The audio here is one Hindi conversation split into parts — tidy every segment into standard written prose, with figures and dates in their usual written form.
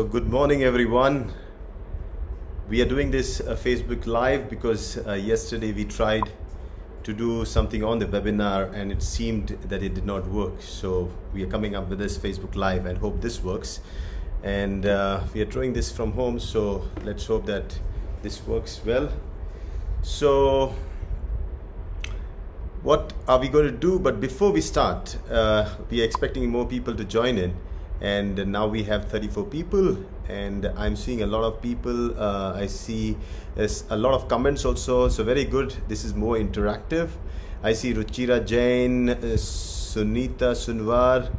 So good morning everyone. We are doing this Facebook Live because yesterday we tried to do something on the webinar and it seemed that it did not work. So we are coming up with this Facebook Live and hope this works. And we are doing this from home, so let's hope that this works well. So what are we going to do? But before we start, we are expecting more people to join in. And now we have 34 people and I'm seeing a lot of people. I see there's a lot of comments also, so very good. This is more interactive. I see Ruchira Jain, Sunita Sunwar,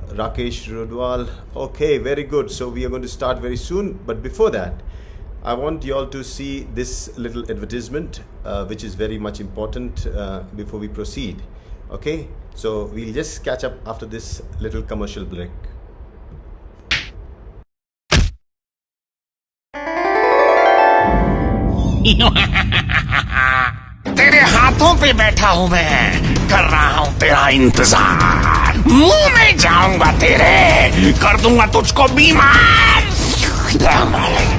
Rakesh Rodwal. Okay, very good. So we are going to start very soon, but before that I want you all to see this little advertisement which is very much important before we proceed. Okay, so we'll just catch up after this little commercial break. तेरे हाथों पे बैठा हूँ मैं, कर रहा हूँ तेरा इंतजार। मुंह में जाऊंगा तेरे, कर दूंगा तुझको बीमार।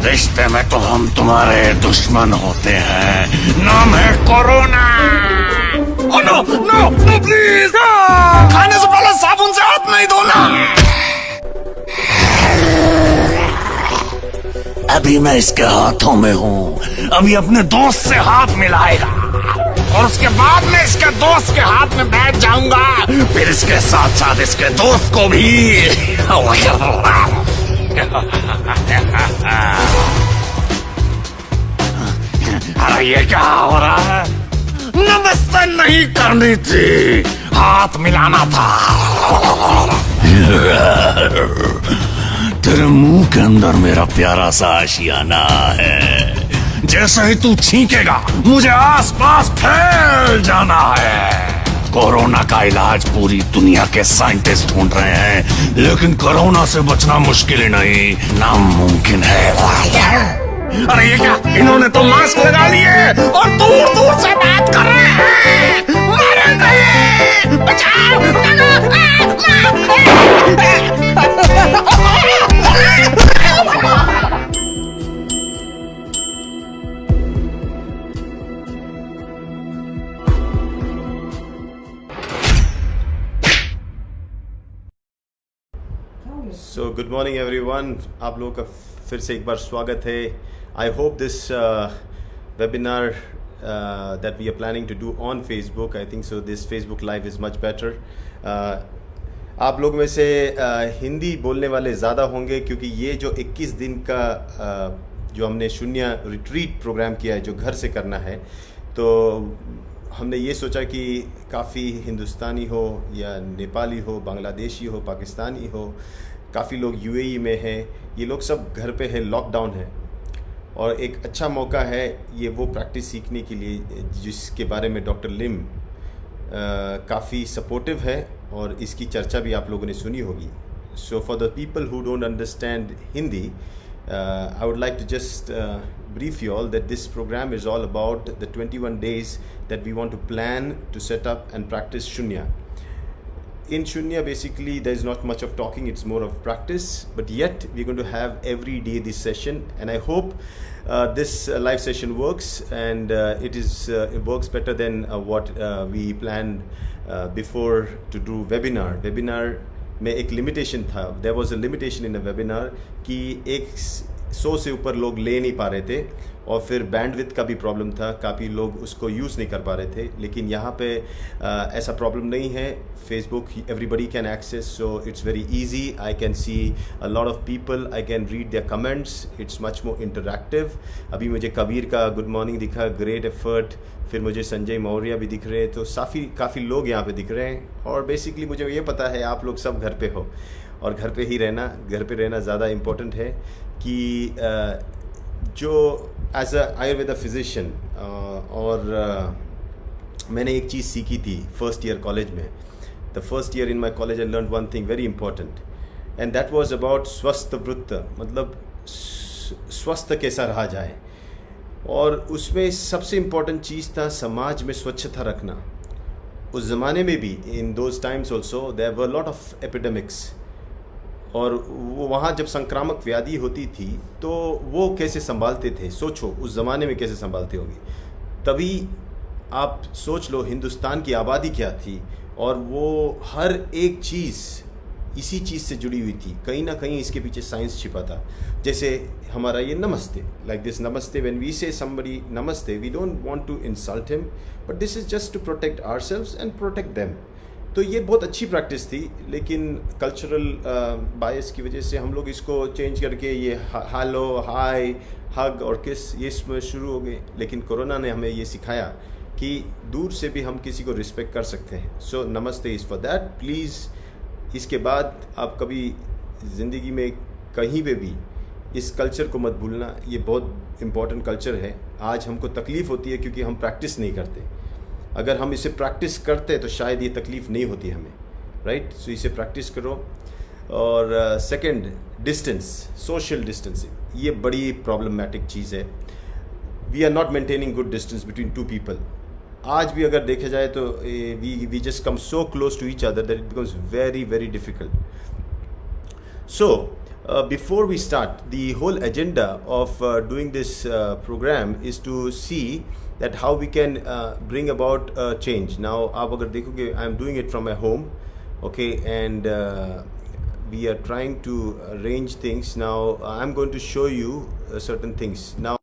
रिश्ते में तो हम तुम्हारे दुश्मन होते हैं, नाम है corona. Oh no no no please, खाने से पहले साबुन से हाथ नहीं धोना। अभी मैं इसके हाथों में हूँ, अभी अपने दोस्त से हाथ मिलाएगा और उसके बाद मैं इसके दोस्त के हाथ में बैठ जाऊंगा, फिर इसके साथ साथ इसके दोस्त को भी। अरे ये क्या हो रहा है? नमस्ते नहीं करनी थी, हाथ मिलाना था। तेरे मुंह के अंदर मेरा प्यारा सा आशियाना है, जैसे ही तू छींकेगा मुझे आस पास फैल जाना है। कोरोना का इलाज पूरी दुनिया के साइंटिस्ट ढूंढ रहे हैं, लेकिन कोरोना से बचना मुश्किल ही नहीं, नामुमकिन है। अरे ये क्या, इन्होंने तो मास्क लगा लिए और दूर दूर से बात कर रहे हैं। मरेंगे, बचाओ, So good morning everyone. आप लोगों का फिर से एक बार स्वागत है. I hope this webinar that we are planning to do on Facebook, I think so this Facebook Live is much better. आप लोग में से हिंदी बोलने वाले ज़्यादा होंगे क्योंकि ये जो 21 दिन का जो हमने शून्य रिट्रीट प्रोग्राम किया है, जो घर से करना है, तो हमने ये सोचा कि काफ़ी हिंदुस्तानी हो या नेपाली हो, बांग्लादेशी हो, पाकिस्तानी हो, काफ़ी लोग यूएई में हैं, ये लोग सब घर पे है, लॉकडाउन है और एक अच्छा मौका है ये वो प्रैक्टिस सीखने के लिए जिसके बारे में डॉक्टर लिम काफ़ी सपोर्टिव है और इसकी चर्चा भी आप लोगों ने सुनी होगी. So for the people who don't understand Hindi, I would like to just brief you all that this program is all about the 21 days that we want to plan to set up and practice Shunya. In Shunya, basically, there is not much of talking, it's more of practice, but yet we're going to have every day this session, and I hope this live session works, and it works better than what we planned before to do webinar. Webinar में एक लिमिटेशन था, there was a limitation in a webinar कि 100 से ऊपर लोग ले नहीं पा रहे थे और फिर बैंडविड्थ का भी प्रॉब्लम था, काफ़ी लोग उसको यूज़ नहीं कर पा रहे थे. लेकिन यहाँ पे ऐसा प्रॉब्लम नहीं है. Facebook everybody can access, so it's very easy. I can see a lot of people, I can read their comments, it's much more interactive. अभी मुझे कबीर का गुड मॉर्निंग दिखा, ग्रेट एफर्ट. फिर मुझे संजय मौर्य भी दिख रहे हैं, तो काफ़ी लोग यहाँ पे दिख रहे हैं. और बेसिकली मुझे ये पता है आप लोग सब घर पे हो और घर पे रहना ज़्यादा इम्पोर्टेंट है कि जो एज अ आयुर्वेदा फिजिशियन और मैंने एक चीज़ सीखी थी फर्स्ट ईयर कॉलेज में. The first year in my college I learn one thing very important and that was about स्वस्थ वृत्त, मतलब स्वस्थ कैसा रहा जाए. और उसमें सबसे इम्पोर्टेंट चीज़ था समाज में स्वच्छता रखना. उस ज़माने में भी, in those times also, there were lot of epidemics और वो वहाँ जब संक्रामक व्याधि होती थी तो वो कैसे संभालते थे, सोचो उस ज़माने में कैसे संभालते होंगे। तभी आप सोच लो हिंदुस्तान की आबादी क्या थी, और वो हर एक चीज़ इसी चीज़ से जुड़ी हुई थी, कहीं ना कहीं इसके पीछे साइंस छिपा था। जैसे हमारा ये नमस्ते, like this namaste, when we say somebody namaste, we don't want to insult him, but this is just to protect ourselves and protect them. तो ये बहुत अच्छी प्रैक्टिस थी, लेकिन कल्चरल बायस की वजह से हम लोग इसको चेंज करके ये हेलो, हाय, हग और किस ये इसमें शुरू हो गए। लेकिन कोरोना ने हमें ये सिखाया कि दूर से भी हम किसी को रिस्पेक्ट कर सकते हैं। सो नमस्ते इज़ फॉर दैट। प्लीज़ इसके बाद आप कभी ज़िंदगी में कहीं पे भी इस कल्चर को मत भूलना, ये बहुत इम्पोर्टेंट कल्चर है। आज हमको तकलीफ़ होती है क्योंकि हम प्रैक्टिस नहीं करते। अगर हम इसे प्रैक्टिस करते तो शायद ये तकलीफ़ नहीं होती हमें, राइट। सो इसे प्रैक्टिस करो। और सेकंड, डिस्टेंस, सोशल डिस्टेंसिंग, ये बड़ी प्रॉब्लमेटिक चीज़ है। We are not maintaining good distance between two people. आज भी अगर देखा जाए तो we just come so close to each other that it becomes very very difficult. So before we start, the whole agenda of doing this program is to see that how we can bring about change. Now आप अगर देखोगे, I am doing it from my home, okay, and we are trying to arrange things. Now I am going to show you certain things now.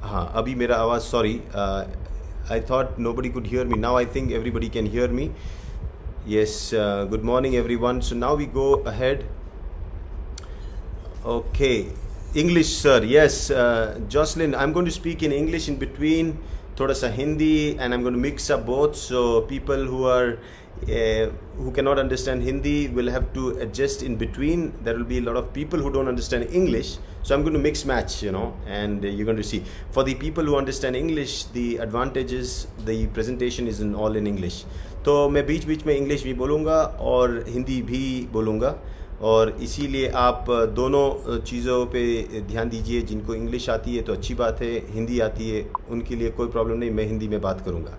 हाँ, अभी मेरा आवाज़, sorry, I thought nobody could hear me. Now I think everybody can hear me. Yes, good morning everyone. So now we go ahead. Okay, English sir, yes, Jocelyn, I'm going to speak in English in between, thoda sa Hindi, and I'm going to mix up both, so people who are who cannot understand Hindi will have to adjust in between. There will be a lot of people who don't understand English, so I'm going to mix match, you know, and you're going to see. For the people who understand English, the advantage is the presentation is in all in English. तो मैं बीच बीच में इंग्लिश भी बोलूँगा और हिंदी भी बोलूँगा, और इसीलिए आप दोनों चीज़ों पे ध्यान दीजिए। जिनको इंग्लिश आती है तो अच्छी बात है, हिंदी आती है उनके लिए कोई प्रॉब्लम नहीं, मैं हिंदी में बात करूँगा।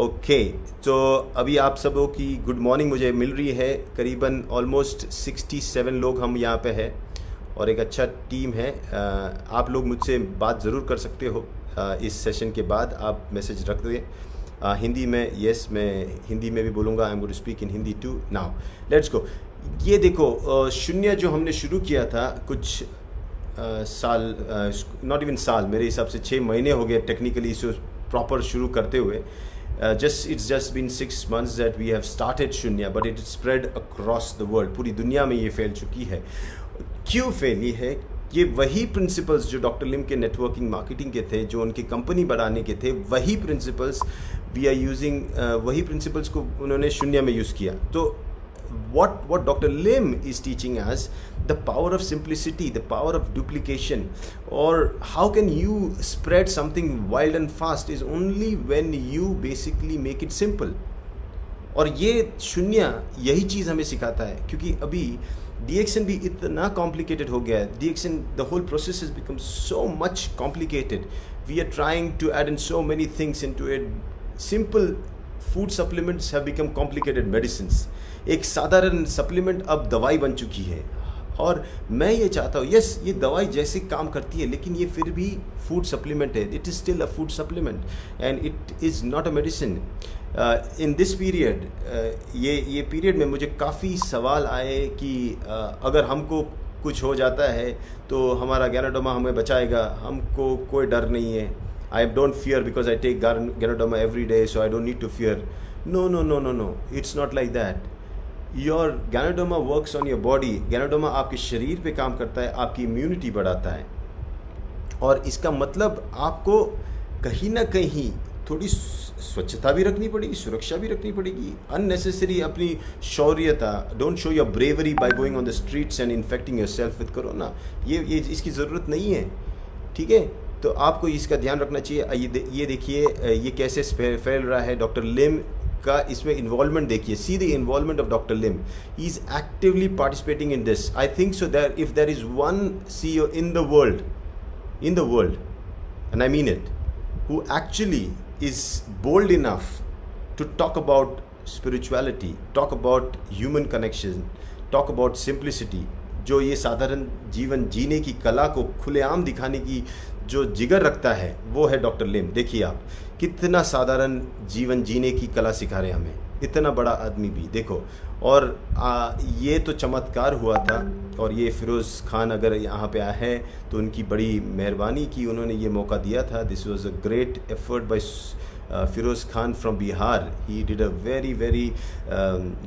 ओके, तो अभी आप सबों की गुड मॉर्निंग मुझे मिल रही है। करीबन ऑलमोस्ट 67 लोग हम यहाँ पे हैं और एक अच्छा टीम है। आप लोग मुझसे बात ज़रूर कर सकते हो इस सेशन के बाद, आप मैसेज रख दें हिंदी में। यस, मैं हिंदी में भी बोलूँगा। I am going to speak in Hindi too. Now let's go. ये देखो, शून्य जो हमने शुरू किया था कुछ साल, नॉट इवन साल, मेरे हिसाब से 6 महीने हो गए टेक्निकली इसे प्रॉपर शुरू करते हुए। It's just been 6 months that we have started शून्य, but it spread across the world. पूरी दुनिया में ये फैल चुकी है। क्यों फैली है? ये वही प्रिंसिपल्स जो डॉक्टर लिम के नेटवर्किंग मार्केटिंग के थे, जो उनकी कंपनी बढ़ाने के थे, वही प्रिंसिपल्स वी आर यूजिंग वही प्रिंसिपल्स को उन्होंने शून्य में यूज़ किया. तो what Dr. Lim is teaching us, the power of simplicity, the power of duplication, or how can you spread something wild and fast, is only when you basically make it simple. और ये शून्य यही चीज़ हमें सिखाता है, क्योंकि अभी DXN भी इतना कॉम्प्लिकेटेड हो गया है. DXN, the whole process has become so much complicated. We are trying to add in so many things into it. Simple food supplements have become complicated medicines. एक साधारण सप्लीमेंट अब दवाई बन चुकी है. और मैं ये चाहता हूँ, यस ये दवाई जैसे काम करती है, लेकिन ये फिर भी फूड सप्लीमेंट है. It is still a food supplement and it is not a medicine. In this period, ये पीरियड में मुझे काफ़ी सवाल आए कि अगर हमको कुछ हो जाता है तो हमारा गैनोडर्मा हमें बचाएगा, हमको कोई डर नहीं है. I don't fear because I take Ganoderma every day, so I don't need to fear. No. It's not like that. Your Ganoderma works on your body. Ganoderma आपके शरीर पे काम करता है, आपकी इम्यूनिटी बढ़ाता है. और इसका मतलब आपको कहीं ना कहीं थोड़ी स्वच्छता भी रखनी पड़ेगी, सुरक्षा भी रखनी पड़ेगी. अननेसेसरी अपनी शौर्यता, don't show your bravery by going on the streets and infecting yourself with corona. ये इसकी ज़रूरत नहीं है. ठीक है, तो आपको इसका ध्यान रखना चाहिए. ये देखिए ये कैसे फैल रहा है. डॉक्टर लिम का इसमें इन्वॉल्वमेंट देखिए. See the involvement of doctor Lim. He is actively participating in this. I think so that if there is one CEO in the world, and I mean it, who actually is bold enough to talk about spirituality, talk about human connection, talk about simplicity, जो ये साधारण जीवन जीने की कला को खुलेआम दिखाने की जो जिगर रखता है, वो है डॉक्टर लिम. देखिए आप कितना साधारण जीवन जीने की कला सिखा रहे हैं हमें. इतना बड़ा आदमी भी देखो. और ये तो चमत्कार हुआ था. और ये फ़िरोज़ खान अगर यहाँ पे आए हैं तो उनकी बड़ी मेहरबानी की, उन्होंने ये मौका दिया था. This was a great effort bye Firoz Khan from Bihar. He did a very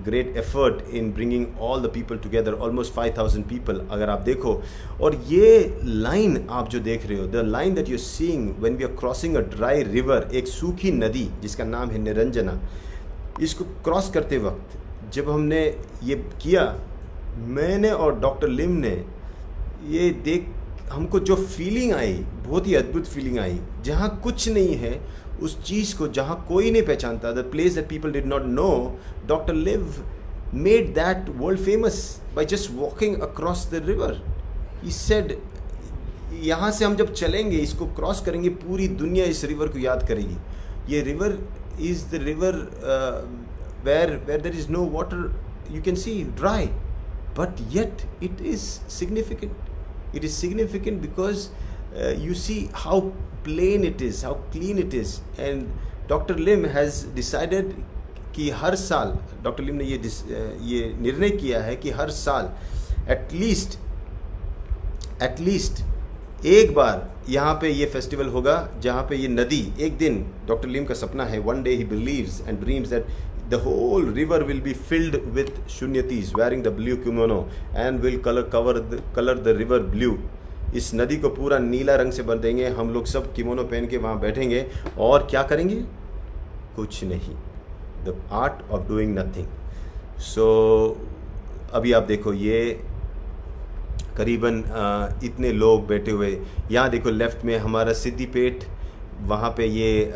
great effort in bringing all the people together, almost 5,000 people अगर आप देखो. और ये लाइन आप जो देख रहे हो, the line that you're seeing when we are crossing a dry river, एक सूखी नदी जिसका नाम है निरंजना, इसको क्रॉस करते वक्त जब हमने ये किया, मैंने और डॉक्टर लिम ने ये देख, हमको जो फीलिंग आई, बहुत ही अद्भुत फीलिंग आई. जहाँ कुछ नहीं है उस चीज़ को, जहाँ कोई नहीं पहचानता, the place that people did not know, doctor live made that world famous by just walking across the river. He said यहाँ से हम जब चलेंगे, इसको क्रॉस करेंगे, पूरी दुनिया इस रिवर को याद करेगी. ये river is the river where there is no water, you can see dry, but yet it is significant. It is significant because you see how plain it is, how clean it is. And Dr. Lim has decided कि हर साल, डॉक्टर लिम ने ये निर्णय किया है कि हर साल एटलीस्ट एक बार यहाँ पे ये फेस्टिवल होगा, जहाँ पे ये नदी एक दिन, डॉक्टर लिम का सपना है, one day he believes and dreams that the whole river will be filled with shunyatis wearing the blue kimono and will color the river blue. इस नदी को पूरा नीला रंग से भर देंगे. हम लोग सब किमोनो पहन के वहाँ बैठेंगे और क्या करेंगे? कुछ नहीं. The art of doing nothing. So अभी आप देखो, ये करीबन इतने लोग बैठे हुए. यहाँ देखो लेफ़्ट में हमारा सिद्धिपेट, वहाँ पे ये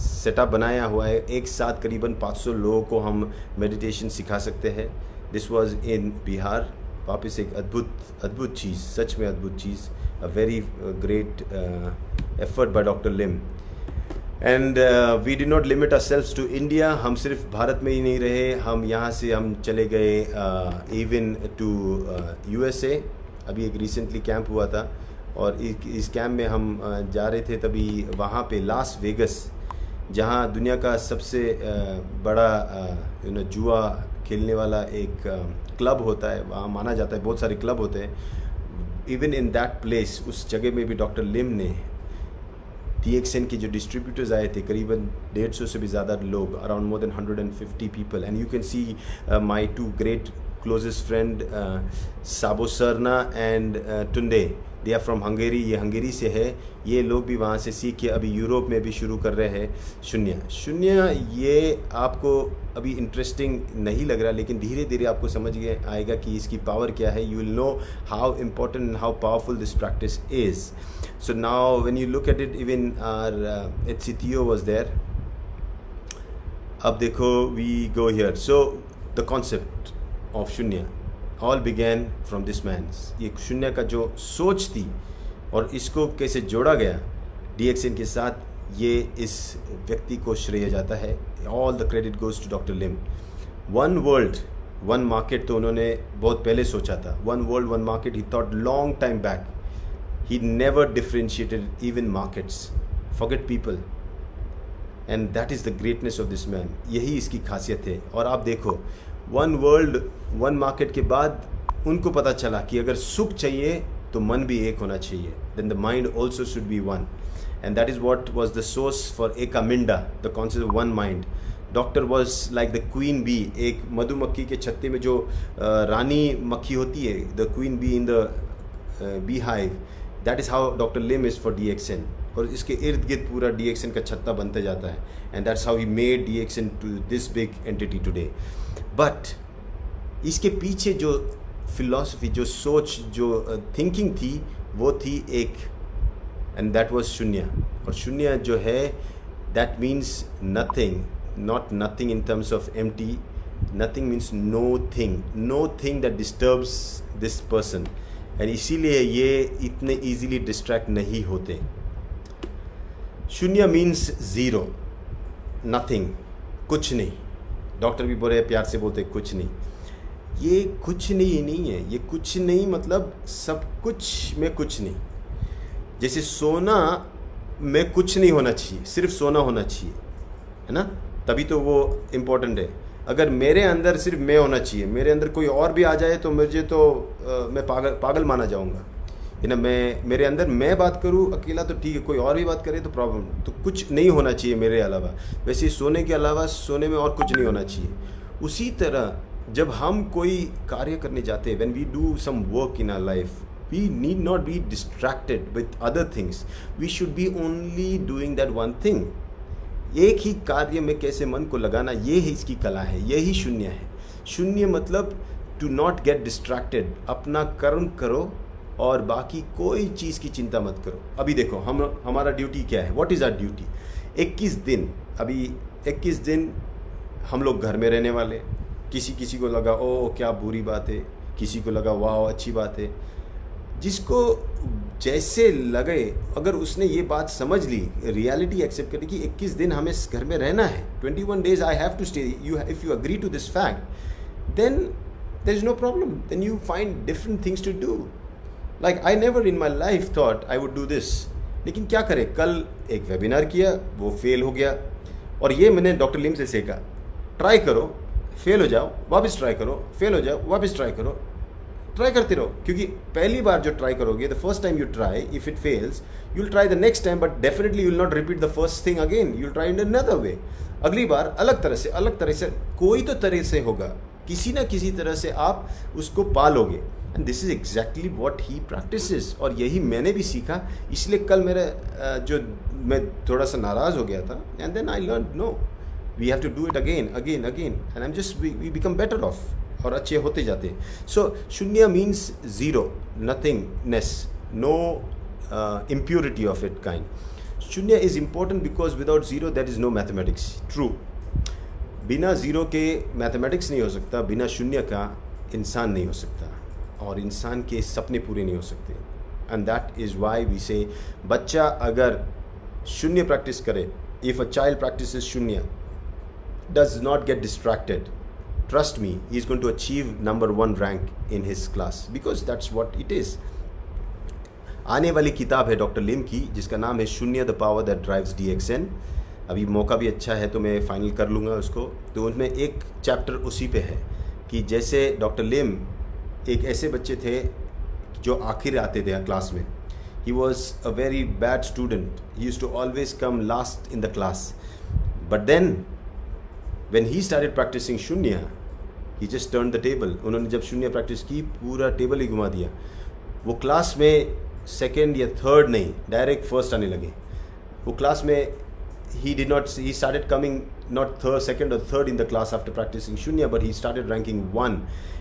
सेटअप बनाया हुआ है. एक साथ करीबन 500 लोगों को हम मेडिटेशन सिखा सकते हैं. This was in Bihar. वापस एक अद्भुत चीज़, सच में अद्भुत चीज़. A very great effort by doctor Lim. And we did not limit ourselves to India. हम सिर्फ भारत में ही नहीं रहे, हम यहाँ से हम चले गए इवन टू USA. अभी एक रिसेंटली कैंप हुआ था और इस कैंप में हम जा रहे थे. तभी वहाँ पे लास वेगस, जहाँ दुनिया का सबसे बड़ा जुआ खेलने वाला एक क्लब होता है, वहाँ माना जाता है, बहुत सारे क्लब होते हैं. इवन इन दैट प्लेस, उस जगह में भी डॉक्टर लिम ने, DXN के जो डिस्ट्रीब्यूटर्स आए थे, करीबन 150 से भी ज़्यादा लोग, around more than 150 people. And you can C my 2 great closest friend Sabo Serna and Tunde. They are from Hungary. ये हंगेरी से है. ये लोग भी वहाँ से सीख के अभी यूरोप में भी शुरू कर रहे हैं शून्य. ये आपको अभी इंटरेस्टिंग नहीं लग रहा, लेकिन धीरे धीरे आपको समझ आएगा कि इसकी पावर क्या है. You will know how important and how powerful this practice is. So now when you look at it, even our HCTO was there. अब देखो, we go here. So the concept of shunya all began from this man. ये शून्य का जो सोच थी और इसको कैसे जोड़ा गया DXN के साथ, ये इस व्यक्ति को श्रेय जाता है. All the credit goes to doctor Lim. One world one market तो उन्होंने बहुत पहले सोचा था. One world one market he thought long time back. He never differentiated even markets. Forget people. And that is the greatness of this man. यही इसकी खासियत है. और आप देखो, वन वर्ल्ड वन मार्केट के बाद उनको पता चला कि अगर सुख चाहिए तो मन भी एक होना चाहिए. Then the mind also should be one. And that is what was the source for एकामिंडा, the concept of one mind. Doctor was like the queen bee. एक मधुमक्खी के छत्ते में जो रानी मक्खी होती है, the queen bee in the bee hive. That is how doctor Lim is for DXN. और इसके इर्द गिर्द पूरा DXN का छत्ता बनता जाता है. And that's how he made DXN to this big entity today. But इसके पीछे जो फिलॉसफी, जो सोच, जो थिंकिंग थी, वो थी एक, एंड दैट वाज शून्य. और शून्य जो है, that means nothing. Not nothing in terms of empty. Nothing means know thing. Know thing that disturbs this person. And इसीलिए ये इतने ईजीली डिस्ट्रैक्ट नहीं होते. शून्य मीन्स ज़ीरो, नथिंग, कुछ नहीं. डॉक्टर भी बड़े प्यार से बोलते कुछ नहीं. ये कुछ नहीं है. ये कुछ नहीं मतलब सब कुछ में कुछ नहीं. जैसे सोना में कुछ नहीं होना चाहिए, सिर्फ सोना होना चाहिए, है ना, तभी तो वो इम्पोर्टेंट है. अगर मेरे अंदर सिर्फ मैं होना चाहिए, मेरे अंदर कोई और भी आ जाए तो मुझे तो मैं पागल माना जाऊंगा, है ना. मेरे अंदर मैं बात करूं अकेला तो ठीक है, कोई और भी बात करे तो प्रॉब्लम. तो कुछ नहीं होना चाहिए मेरे अलावा. वैसे सोने के अलावा सोने में और कुछ नहीं होना चाहिए. उसी तरह जब हम कोई कार्य करने जाते हैं, when we do some work in our life, we need not be distracted with other things. We should be only doing that one thing. एक ही कार्य में कैसे मन को लगाना, ये ही इसकी कला है. यही शून्य है. शून्य मतलब टू नॉट गेट डिस्ट्रैक्टेड. अपना कर्म करो और बाकी कोई चीज़ की चिंता मत करो. अभी देखो, हमारा ड्यूटी क्या है. What is our duty? 21 दिन, अभी 21 दिन हम लोग घर में रहने वाले. किसी को लगा ओ क्या बुरी बात है, किसी को लगा वाह अच्छी बात है. जिसको जैसे लगे, अगर उसने ये बात समझ ली, रियलिटी एक्सेप्ट करी कि 21 दिन हमें घर में रहना है, 21 days I have to stay. If you agree to this fact, then there is no problem. Then you find different things to do. Like I never in my life thought I would do this. लेकिन क्या करें, कल एक वेबिनार किया, वो फेल हो गया. और ये मैंने डॉक्टर लिम से सीखा. ट्राई करो, फेल हो जाओ, वापस ट्राई करो, फेल हो जाओ, वापस ट्राई करो. ट्राई करते रहो, क्योंकि पहली बार जो ट्राई करोगे, the first time you try, if it fails, you will try the next time, but definitely you will not repeat the first thing again. You will try in another way. अगली बार अलग तरह से कोई तो तरह से होगा, किसी ना किसी तरह से आप उसको पालोगे. And this is exactly what he practises. और यही मैंने भी सीखा. इसलिए कल मेरा मैं थोड़ा सा नाराज़ हो गया था. And then I learn, no, we have to do it again. And I am just we become better off. और अच्छे होते जाते हैं. So shunya means zero, nothingness, no impurity of it kind. शून्य is important because without zero there is no mathematics. True. बिना ज़ीरो के मैथमेटिक्स नहीं हो सकता. बिना शून्य का इंसान नहीं हो सकता. और इंसान के सपने पूरे नहीं हो सकते. And that is why we say, बच्चा अगर शून्य प्रैक्टिस करे, if a child practises shunya, does not get distracted, trust me, he is going to achieve number 1 rank in his class, because that's what it is. आने वाली किताब है डॉक्टर लिम की, जिसका नाम है शून्य, the power that drives DXN. अभी मौका भी अच्छा है तो मैं फाइनल कर लूँगा उसको. तो उसमें एक चैप्टर उसी पे है कि जैसे डॉक्टर लिम एक ऐसे बच्चे थे जो आखिर आते थे क्लास में. He was a very bad student. He used to always come last in the class. But then when he started practicing shunya, he just turn the table. उन्होंने जब शून्य प्रैक्टिस की पूरा टेबल ही घुमा दिया। वो क्लास में सेकंड या थर्ड नहीं, डायरेक्ट फर्स्ट आने लगे। वो क्लास में he started coming not third, second or third in the class after practicing shunya, but he started ranking 1,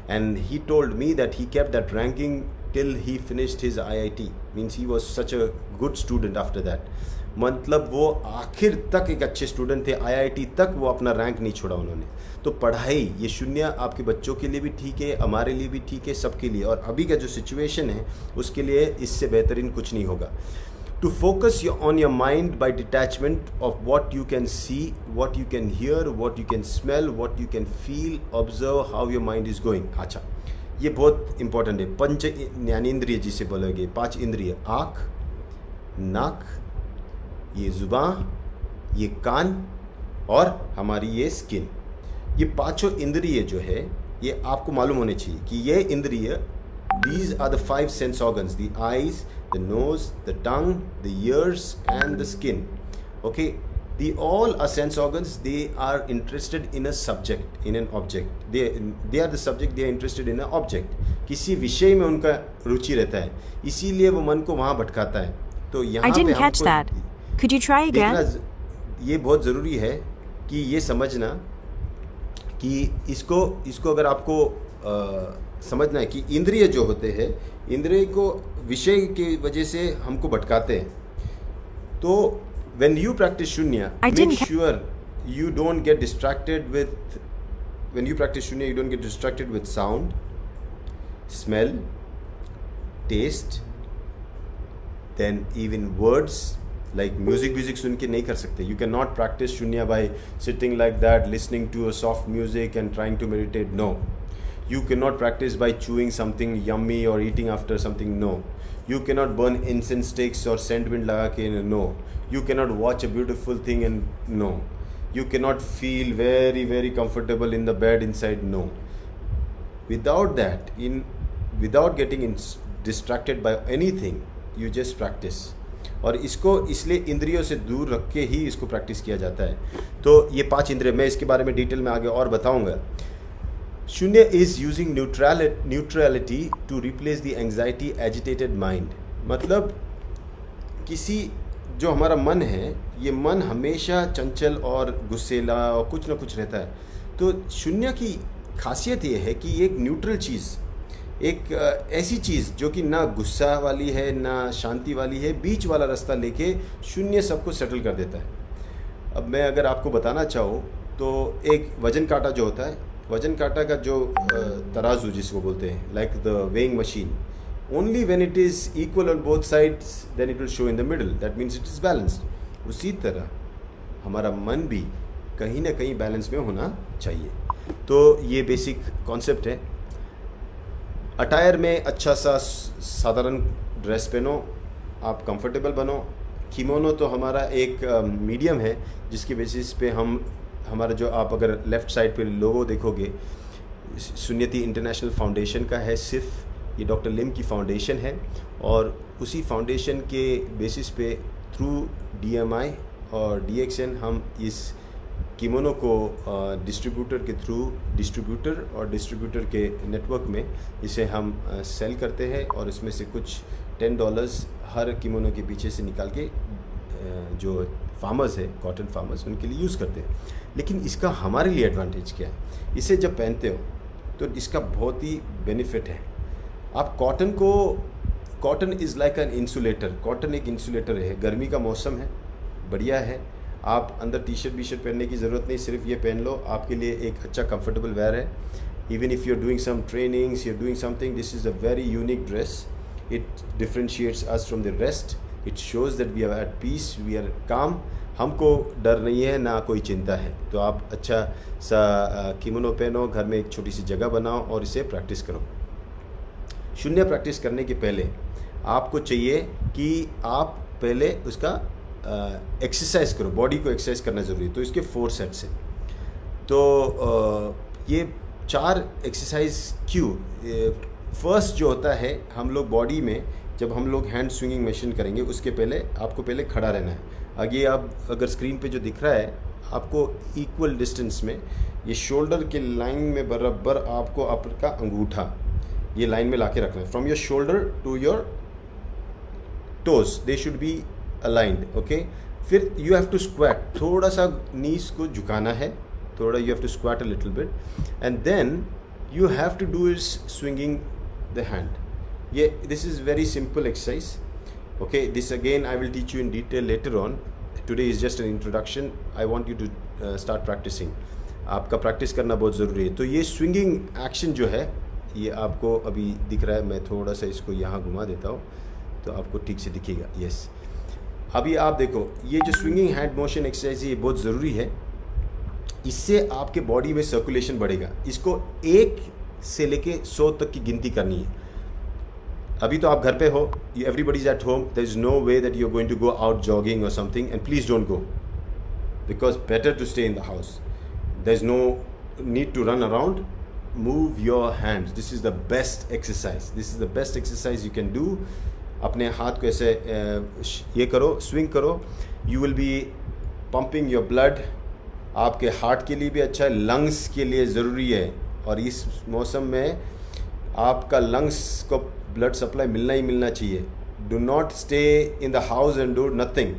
and he told me that he kept that ranking till he finished his IIT. Means he was such a good student after that. मतलब वो आखिर तक एक अच्छे स्टूडेंट थे, IIT तक वो अपना रैंक नहीं छोड़ा उन्होंने। तो पढ़ाई ये शून्य आपके बच्चों के लिए भी ठीक है, हमारे लिए भी ठीक है, सबके लिए। और अभी का जो सिचुएशन है उसके लिए इससे बेहतरीन कुछ नहीं होगा। To focus on your mind by detachment of what you can see, what you can hear, what you can smell, what you can feel, observe how your mind is going. अच्छा, ये बहुत इंपॉर्टेंट है। पंच ज्ञानेंद्रिय जिसे बोलोगे, 5 इंद्रिय, आँख, नाक, ये जुबान, ये कान और हमारी ये स्किन। ये पांचों इंद्रिय जो है ये आपको मालूम होने चाहिए कि ये इंद्रिय, these are the 5 sense organs: the eyes, the nose, the tongue, the ears and the skin. Okay, they all are sense organs. They are interested in a subject, in an object. They are the subject, they are interested in an object. किसी विषय में उनका रुचि रहता है, इसीलिए वो मन को वहाँ भटकाता है। तो यहाँ पे हमको Could you try again? ये बहुत ज़रूरी है कि ये समझना कि इसको अगर आपको समझना है कि इंद्रिय जो होते हैं, इंद्रिय को विषय की वजह से हमको भटकाते हैं। तो when you practice shunya, make sure you don't get distracted with, when you practice shunya, you don't get distracted with sound, smell, taste, then even words like music सुन के नहीं कर सकते। You cannot practice shunya by sitting like that, listening to a soft music and trying to meditate. No. You cannot practice by chewing something yummy or eating after something. No. You cannot burn incense sticks or sandwind लगा के. No. You cannot watch a beautiful thing and no. You cannot feel very very comfortable in the bed inside. No. Without that, without getting distracted by anything, you just practice. और इसको इसलिए इंद्रियों से दूर रख के ही इसको प्रैक्टिस किया जाता है। तो ये 5 इंद्रिय, मैं इसके बारे में डिटेल में आगे और बताऊंगा। Shunya is using neutrality to replace the anxiety agitated mind. मतलब किसी जो हमारा मन है, ये मन हमेशा चंचल और गुस्सेला और कुछ ना कुछ रहता है। तो शून्य की खासियत ये है कि एक न्यूट्रल चीज़, एक ऐसी चीज़ जो कि ना गुस्सा वाली है ना शांति वाली है, बीच वाला रास्ता लेके शून्य सबको सेटल कर देता है। अब मैं अगर आपको बताना चाहूँ तो एक वजन काटा जो होता है, वजन काटा का जो तराजू जिसको बोलते हैं, like the weighing machine, only when it is equal on both sides then it will show in the middle, that means it is balanced. उसी तरह हमारा मन भी कहीं ना कहीं बैलेंस में होना चाहिए। तो ये बेसिक कॉन्सेप्ट है। अटायर में अच्छा सा साधारण ड्रेस पहनो, आप कंफर्टेबल बनो। किमोनो तो हमारा एक मीडियम है जिसके बेसिस पे हमारा जो, आप अगर लेफ़्ट साइड पे लोगो देखोगे, सुन्नति इंटरनेशनल फाउंडेशन का है, सिर्फ ये डॉक्टर लिम की फाउंडेशन है। और उसी फाउंडेशन के बेसिस पे थ्रू DMI और DXN हम इस किमोनो को डिस्ट्रीब्यूटर के थ्रू, डिस्ट्रीब्यूटर के नेटवर्क में इसे हम सेल करते हैं और इसमें से कुछ $10 हर किमोनो के पीछे से निकाल के जो फार्मर्स है, कॉटन फार्मर्स, उनके लिए यूज़ करते हैं। लेकिन इसका हमारे लिए एडवांटेज क्या है? इसे जब पहनते हो तो इसका बहुत ही बेनिफिट है। आप cotton is like an insulator. Cotton एक इंसुलेटर है। गर्मी का मौसम है, बढ़िया है, आप अंदर टी शर्ट पहनने की ज़रूरत नहीं, सिर्फ ये पहन लो, आपके लिए एक अच्छा कंफर्टेबल वेयर है। Even if you are doing some trainings, you are doing something, this is a very unique dress. It differentiates us from the rest. It shows that we are at peace, we are calm. हमको डर नहीं है, ना कोई चिंता है। तो आप अच्छा सा किमोनो पहनो, घर में एक छोटी सी जगह बनाओ और इसे प्रैक्टिस करो। शून्य प्रैक्टिस करने के पहले आपको चाहिए कि आप पहले उसका एक्सरसाइज करो, बॉडी को एक्सरसाइज करना ज़रूरी है। तो इसके 4 सेट्स हैं। तो ये 4 एक्सरसाइज क्यों? फर्स्ट जो होता है, हम लोग बॉडी में जब हम लोग हैंड स्विंगिंग मशीन करेंगे उसके पहले आपको पहले खड़ा रहना है। आगे आप अगर स्क्रीन पे जो दिख रहा है आपको इक्वल डिस्टेंस में ये शोल्डर के लाइन में बराबर आपको अपर का अंगूठा ये लाइन में लाके रखना है. From your shoulder to your toes they should be aligned. Okay, फिर यू हैव टू स्क्वाट, थोड़ा सा नीज को झुकाना है, थोड़ा you have to squat a little bit, and then you have to do is swinging the hand. Yeah, this is very simple exercise. Okay, this again I will teach you in detail later on. Today is just an introduction. I want you to start practicing. आपका प्रैक्टिस करना बहुत ज़रूरी है. तो ये स्विंगिंग एक्शन जो है ये आपको अभी दिख रहा है. मैं थोड़ा सा इसको यहाँ घुमा देता हूँ तो आपको ठीक से दिखेगा. यस, अभी आप देखो ये जो स्विंगिंग हैंड मोशन एक्सरसाइज है ये बहुत ज़रूरी है. इससे आपके बॉडी में सर्कुलेशन बढ़ेगा. इसको 1 से लेके 100 तक की गिनती करनी है. अभी तो आप घर पे हो, everybody is at home, there is no way that you are going to go out jogging और something, and please don't go because better to stay in the house. There is no need to run around. Move your hands. This is the best exercise. This is the best exercise you can do. अपने हाथ को ऐसे ये करो, स्विंग करो. You will be pumping your blood. आपके हार्ट के लिए भी अच्छा है, लंग्स के लिए ज़रूरी है. और इस मौसम में आपका लंग्स को ब्लड सप्लाई मिलना ही मिलना चाहिए. Do not stay in the house and do nothing.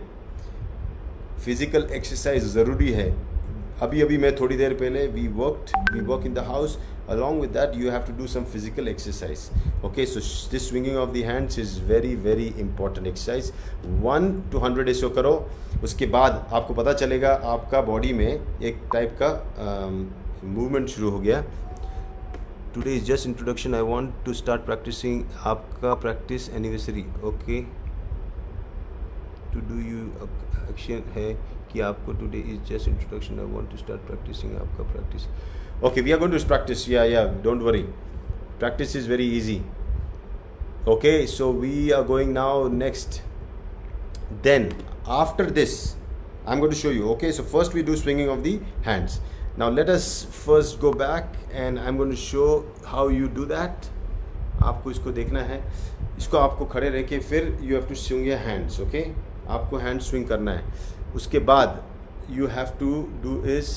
Physical exercise ज़रूरी है. अभी मैं थोड़ी देर पहले we work in the house. along with that you have to do some physical exercise. Okay, so this swinging of the hands is very very important exercise. 1 to 100 ऐसे करो. उसके बाद आपको पता चलेगा आपका बॉडी में एक टाइप का मूवमेंट शुरू हो गया. Today is just introduction. I want to start practising. आपका practice anniversary. Okay, to do you action है कि आपको today is just introduction. I want to start practising. आपका practice. Okay, we are going to practice. Yeah, don't worry. Practice is very easy. Okay, so we are going now next. Then after this I'm going to show you. Okay, so first we do swinging of the hands. Now let us first go back and I'm going to show how you do that. आपको इसको देखना है. इसको आपको खड़े रह के फिर you have to swing your hands. Okay, आपको hand swing करना है. उसके बाद you have to do is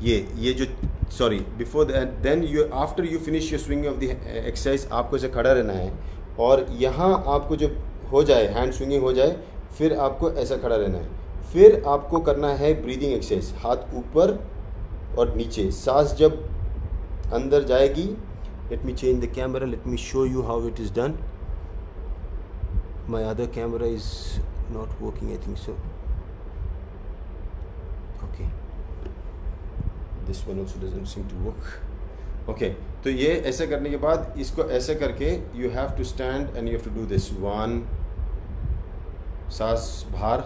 ये जो sorry before then you after you finish your swing of the exercise आपको ऐसे खड़ा रहना है. और यहाँ आपको जब हो जाए हैंड स्विंगिंग हो जाए फिर आपको ऐसा खड़ा रहना है. फिर आपको करना है ब्रीदिंग एक्सरसाइज. हाथ ऊपर और नीचे. सांस जब अंदर जाएगी. Let me change the camera. Let me show you how it is done. My other camera is not working. I think so. Okay, this one also doesn't seem to work. Okay, तो ये ऐसे करने के बाद इसको ऐसे करके you have to stand and you have to do this. 1, सांस बाहर.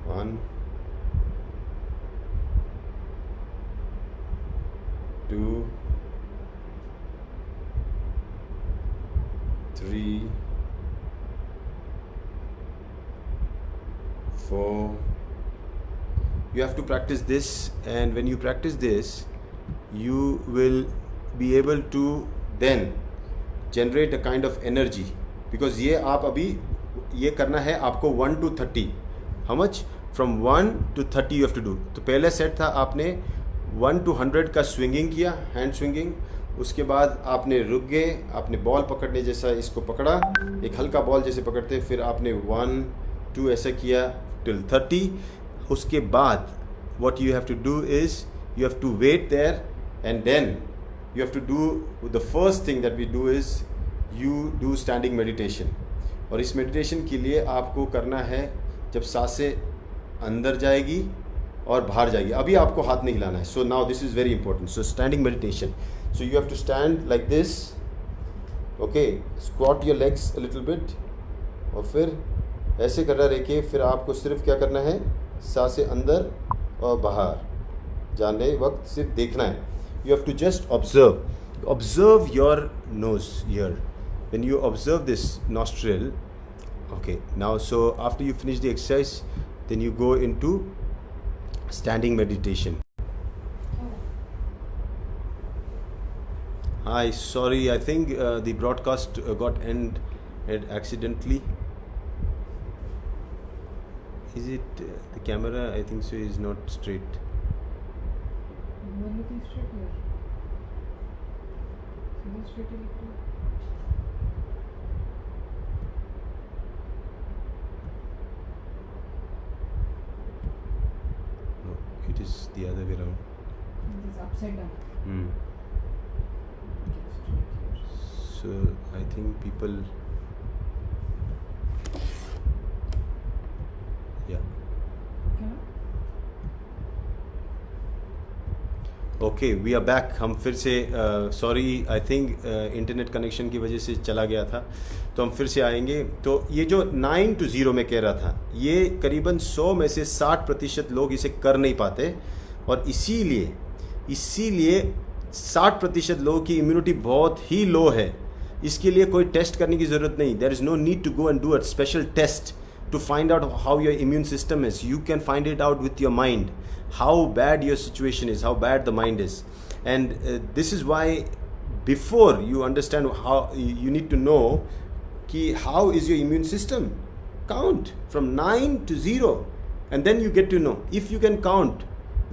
1, 2, 3, 4. You have to practice this, and when you practice this you will be able to then generate a kind of energy, because ये आप अभी ये करना है आपको 1 to 30. How much? From 1 to 30 you have to do. तो पहले सेट था आपने 1 to 100 का स्विंगिंग किया, हैंड स्विंगिंग. उसके बाद आपने रुक गए, आपने बॉल पकड़ने जैसा इसको पकड़ा, एक हल्का बॉल जैसे पकड़ते, फिर आपने 1, 2 ऐसा किया till 30. उसके बाद what you have to do is you have to wait there and then you have to do the first thing that we do is you do standing meditation. और इस मेडिटेशन के लिए आपको करना है जब सांसें अंदर जाएगी और बाहर जाएगी. अभी आपको हाथ नहीं हिलाना है. So now this is very important. So standing meditation. So you have to stand like this. Okay, squat your legs a little bit और फिर ऐसे कर रहा रह के फिर आपको सिर्फ क्या करना है, सांसें अंदर और बाहर जाने वक्त सिर्फ देखना है. You have to just observe your nose here. When you observe this nostril. Okay, now so after you finish the exercise then you go into standing meditation. Hi, sorry, I think the broadcast got ended accidentally. is it the camera? I think so is not straight. You are looking straight here. So look straight here. No, it is the other way around. It is upside down. Okay, straight here. So I think people, yeah. क्या? Okay we are back. हम फिर से sorry I think internet connection की वजह से चला गया था, तो हम फिर से आएंगे. तो ये जो 9 to 0 में कह रहा था, ये करीबन 100 में से 60% लोग इसे कर नहीं पाते, और इसीलिए 60% लोगों की इम्यूनिटी बहुत ही लो है. इसके लिए कोई टेस्ट करने की ज़रूरत नहीं. There is no need to go and do a special test to find out how your immune system is. You can find it out with your mind, how bad your situation is, how bad the mind is. And this is why before you understand how, you need to know ki how is your immune system. Count from 9 to 0 and then you get to know. If you can count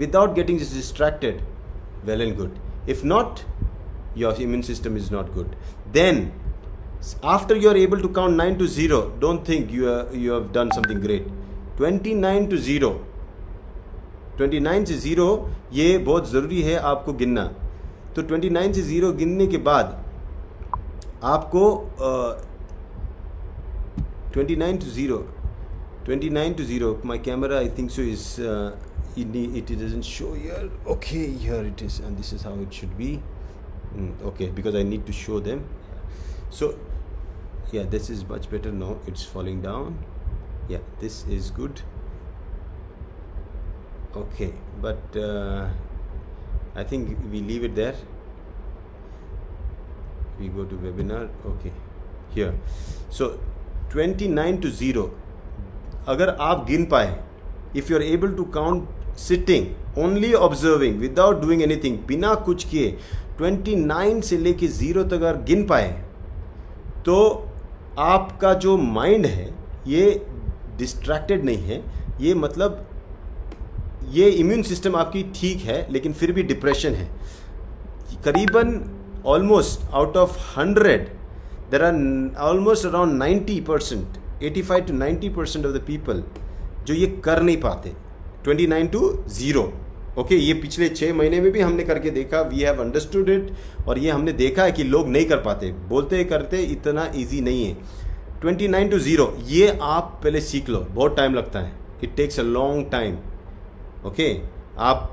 without getting distracted, well and good. If not, your immune system is not good. Then after you are able to count 9 to 0, don't think you have done something great. 29 to 0, 29 से 0 ये बहुत ज़रूरी है आपको गिनना. तो 29 से 0 गिनने के बाद आपको 29 to 0, my camera I think so is it doesn't show here. Okay, here it is, and this is how it should be. Okay, because I need to show them. So yeah, this is much better now. It's falling down. Yeah, this is good. Okay, but I think we leave it there. We go to webinar. Okay, here. So 29 to 0. अगर आप गिन पाए, if you are able to count sitting, only observing, without doing anything, बिना कुछ किए 29 से लेके 0 तक अगर गिन पाए, तो आपका जो माइंड है ये डिस्ट्रैक्टेड नहीं है. ये मतलब ये इम्यून सिस्टम आपकी ठीक है, लेकिन फिर भी डिप्रेशन है. करीबन almost out of 100 there are almost around 90%, 85 to 90% of the people जो ये कर नहीं पाते. 29 to 0. ओके, ये पिछले 6 महीने में भी हमने करके देखा. वी हैव अंडरस्टूड इट, और ये हमने देखा है कि लोग नहीं कर पाते, बोलते करते इतना इजी नहीं है. 29 to 0 ये आप पहले सीख लो. बहुत टाइम लगता है. It takes a long time. Okay, आप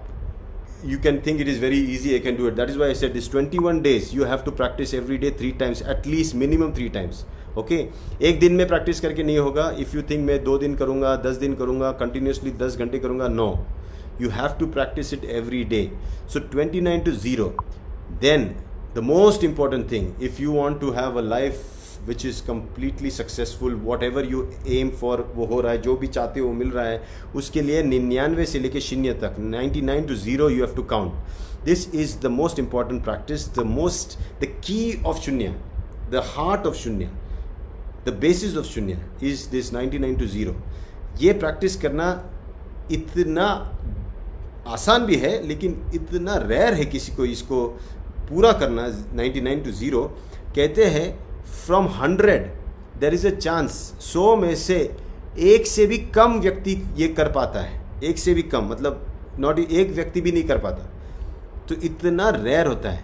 you can think it is very easy, I can do it. That is why I said this 21 days you have to practice every day 3 times, at least minimum 3 times. Okay, एक दिन में प्रैक्टिस करके नहीं होगा. इफ़ यू थिंक मैं 2 दिन करूँगा, 10 दिन करूँगा, कंटिन्यूसली 10 घंटे करूँगा, no. You have to practice it every day. So 29 to 0. Then the most important thing, if you want to have a life which is completely successful, whatever you aim for वो हो रहा है, जो भी चाहते हो वो मिल रहा है, उसके लिए 99 से लेके 0 तक, 99 to 0 you have to count. This is the most important practice, the key of Shunya, the heart of Shunya, the basis of Shunya is this 99 to 0. ये प्रैक्टिस करना इतना आसान भी है, लेकिन इतना रेयर है किसी को इसको पूरा करना. 99 to 0 कहते हैं from 100 there is a chance, 100 में से एक से भी कम व्यक्ति ये कर पाता है. एक से भी कम मतलब नॉट एक व्यक्ति भी नहीं कर पाता. तो इतना रेयर होता है.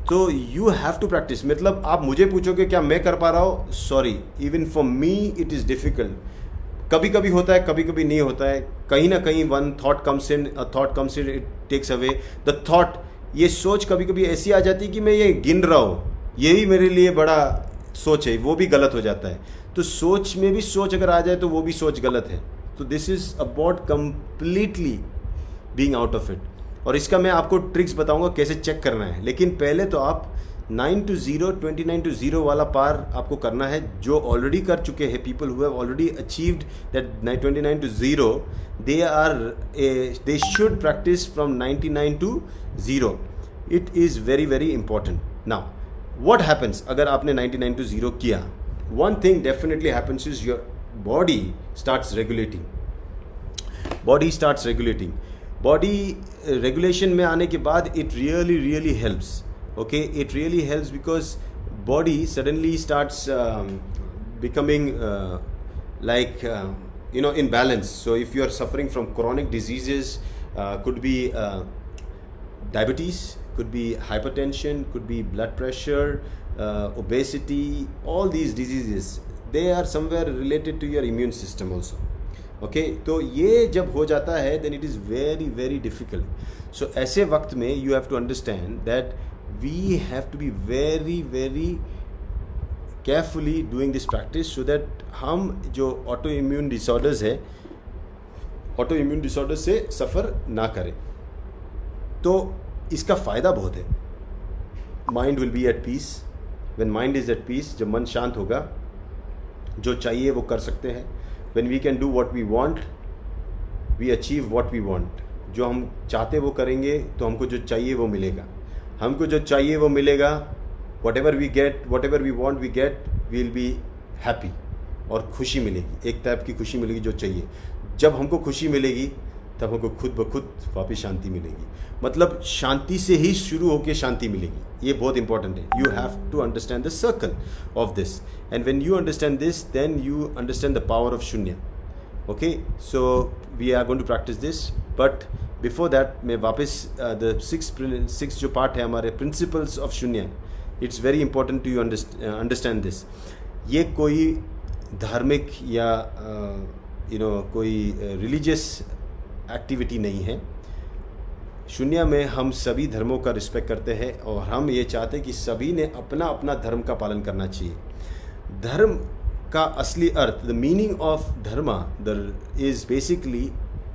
तो यू हैव टू प्रैक्टिस. मतलब आप मुझे पूछोगे क्या मैं कर पा रहा हूँ, sorry, even for me it is difficult. कभी कभी होता है, कभी कभी नहीं होता है. कहीं ना कहीं one thought comes in, a thought comes in, it takes away the thought. ये सोच कभी कभी ऐसी आ जाती है कि मैं ये गिन रहा हूँ, यही मेरे लिए बड़ा सोच है, वो भी गलत हो जाता है. तो सोच में भी सोच अगर आ जाए तो वो भी सोच गलत है. तो this is about completely being out of it. और इसका मैं आपको ट्रिक्स बताऊंगा कैसे चेक करना है. लेकिन पहले तो आप 9 to 0, 29 to 0 वाला पार आपको करना है. जो ऑलरेडी कर चुके हैं, people who have already achieved that 29 to 0, they should practice from 99 to 0. It is very very important. Now what happens अगर आपने 99 to 0 किया? One thing definitely happens is your body starts regulating. Body starts regulating. Body regulation में आने के बाद it really helps. Okay, it really helps because body suddenly starts becoming in balance. So if you are suffering from chronic diseases, could be diabetes, could be hypertension, could be blood pressure, obesity, all these diseases, they are somewhere related to your immune system also. Okay, तो ये जब हो जाता है then it is very difficult. So ऐसे वक्त में you have to understand that we have to be very carefully doing this practice so that हम जो autoimmune disorders है, autoimmune disorders से सफ़र ना करें. तो इसका फ़ायदा बहुत है. Mind will be at peace. When mind is at peace, जब मन शांत होगा, जो चाहिए वो कर सकते हैं. When we can do what we want, we achieve what we want. जो हम चाहते वो करेंगे तो हमको जो चाहिए वो मिलेगा. हमको जो चाहिए वो मिलेगा. whatever we get, whatever we want we get, we'll be happy. और खुशी मिलेगी, एक टाइप की खुशी मिलेगी जो चाहिए. जब हमको खुशी मिलेगी तब हमको खुद ब खुद वापस शांति मिलेगी. मतलब शांति से ही शुरू होकर शांति मिलेगी. ये बहुत इंपॉर्टेंट है. You have to understand the circle of this, and when you understand this then you understand the power of shunya. Okay, so we are going to practise this, but before that मैं वापस द सिक्स जो पार्ट है हमारे principles of shunya, it's very important to you understand this. ये कोई धार्मिक या कोई रिलीजियस एक्टिविटी नहीं है. शून्य में हम सभी धर्मों का रिस्पेक्ट करते हैं और हम ये चाहते हैं कि सभी ने अपना अपना धर्म का पालन करना चाहिए. धर्म का असली अर्थ, the meaning of dharma is basically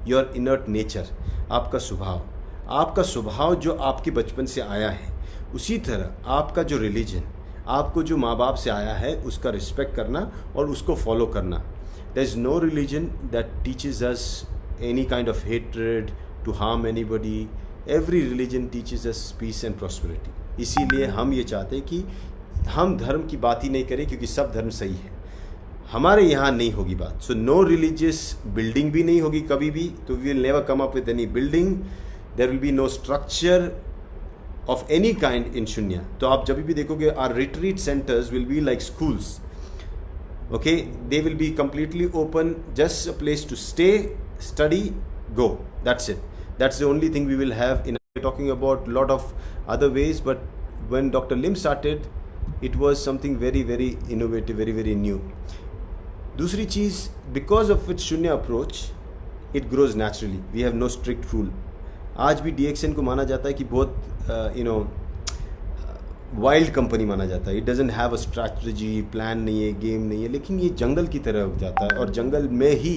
your inert nature, आपका स्वभाव. आपका स्वभाव जो आपके बचपन से आया है, उसी तरह आपका जो रिलीजन, आपको जो माँ बाप से आया है उसका रिस्पेक्ट करना और उसको फॉलो करना. There is no religion that teaches us any kind of hatred to harm anybody. Every religion teaches us peace and prosperity. इसीलिए हम ये चाहते हैं कि हम धर्म की बात ही नहीं करें, क्योंकि सब धर्म सही है. हमारे यहाँ नहीं होगी बात. सो नो रिलीजियस बिल्डिंग भी नहीं होगी कभी भी. तो we will never come up with any building. There will be no structure of any kind in shunya. तो आप जब भी देखोगे our retreat centers will be like schools. Okay, they will be completely open, just a place to stay, study, go. That's it. That's the only thing we will have. We're talking about a lot of other ways, but when Dr. Lim started, it was something very innovative, very new. दूसरी चीज़, because of its शून्य approach, it grows naturally. We have no strict rule. आज भी DXN को माना जाता है कि बहुत वाइल्ड कंपनी माना जाता है. It doesn't have a strategy, plan नहीं है, गेम नहीं है, लेकिन ये जंगल की तरह हो जाता है. और जंगल में ही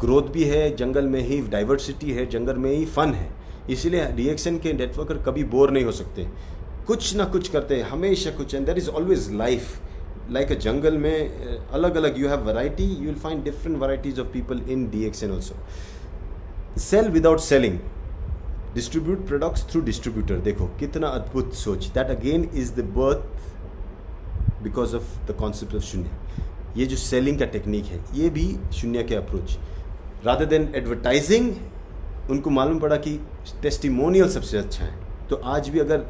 ग्रोथ भी है, जंगल में ही डाइवर्सिटी है, जंगल में ही फन है. इसीलिए DXN के नेटवर्कर कभी बोर नहीं हो सकते. कुछ ना कुछ करते हैं हमेशा कुछ. And there is always life like a jungle में अलग अलग. You have variety, you will find different varieties of people in DXN also. Sell without selling, distribute products through distributor. देखो कितना अद्भुत सोच. That again is the birth because of the concept of shunya. ये जो सेलिंग का टेक्निक है, ये भी शून्य के अप्रोच. रादर देन एडवर्टाइजिंग, उनको मालूम पड़ा कि टेस्टिमोनियल सबसे अच्छा है. तो आज भी अगर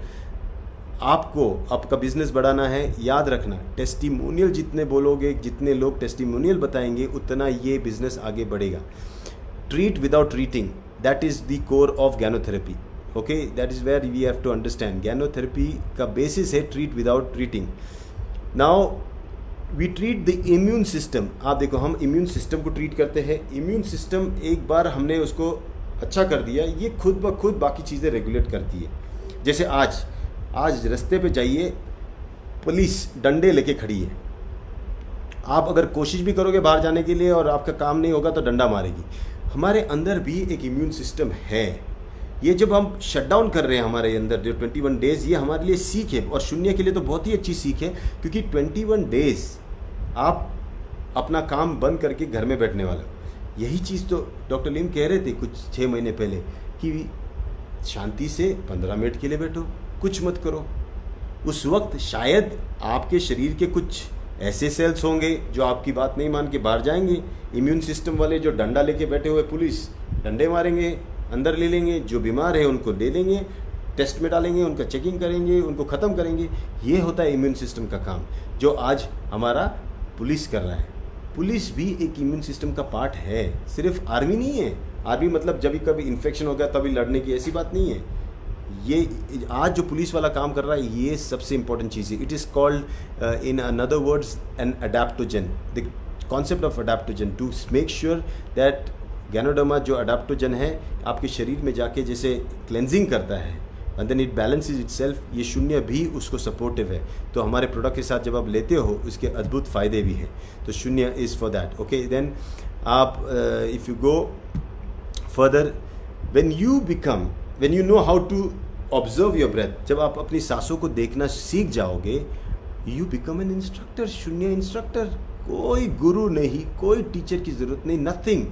आपको आपका बिजनेस बढ़ाना है, याद रखना टेस्टिमोनियल जितने बोलोगे, जितने लोग टेस्टिमोनियल बताएंगे, उतना ये बिजनेस आगे बढ़ेगा. Treat without treating, that is the core of gyanotherapy. Okay, that is where we have to understand. Gyanotherapy का basis है treat without treating. Now we treat the immune system. आप देखो, हम immune system को treat करते हैं. immune system एक बार हमने उसको अच्छा कर दिया, ये खुद ब खुद बाकी चीज़ें रेगुलेट करती है. जैसे आज रास्ते पे जाइए, पुलिस डंडे लेके खड़ी है. आप अगर कोशिश भी करोगे बाहर जाने के लिए और आपका काम नहीं होगा तो डंडा मारेगी. हमारे अंदर भी एक इम्यून सिस्टम है. ये जब हम शट डाउन कर रहे हैं हमारे अंदर जो 21 डेज़, ये हमारे लिए सीख है. और शून्य के लिए तो बहुत ही अच्छी सीख है, क्योंकि 21 डेज़ आप अपना काम बंद करके घर में बैठने वाले हो. यही चीज़ तो डॉक्टर लिम कह रहे थे कुछ 6 महीने पहले कि शांति से 15 मिनट के लिए बैठो, कुछ मत करो. उस वक्त शायद आपके शरीर के कुछ ऐसे सेल्स होंगे जो आपकी बात नहीं मान के बाहर जाएंगे. इम्यून सिस्टम वाले जो डंडा लेके बैठे हुए पुलिस, डंडे मारेंगे, अंदर ले लेंगे, जो बीमार है उनको ले लेंगे, टेस्ट में डालेंगे, उनका चेकिंग करेंगे, उनको ख़त्म करेंगे। ये होता है इम्यून सिस्टम का काम, जो आज हमारा पुलिस कर रहा है। पुलिस भी एक इम्यून सिस्टम का पार्ट है, सिर्फ आर्मी नहीं है। आर्मी मतलब जब भी कभी इन्फेक्शन हो गया तभी लड़ने की, ऐसी बात नहीं है। ये आज जो पुलिस वाला काम कर रहा है, ये सबसे इंपॉर्टेंट चीज़ है। It is called in other words an adaptogen, the concept of adaptogen, to make sure that ganoderma जो अडेप्टोजन है आपके शरीर में जाके जैसे क्लेंजिंग करता है and then it balances itself, ये शून्य भी उसको सपोर्टिव है। तो हमारे प्रोडक्ट के साथ जब आप लेते हो उसके अद्भुत फ़ायदे भी हैं। तो shunya is for that. Okay, then आप if you go further, when you know how to observe your breath, जब आप अपनी सांसों को देखना सीख जाओगे, you become an instructor, shunya instructor. कोई गुरु नहीं, कोई टीचर की ज़रूरत नहीं, nothing.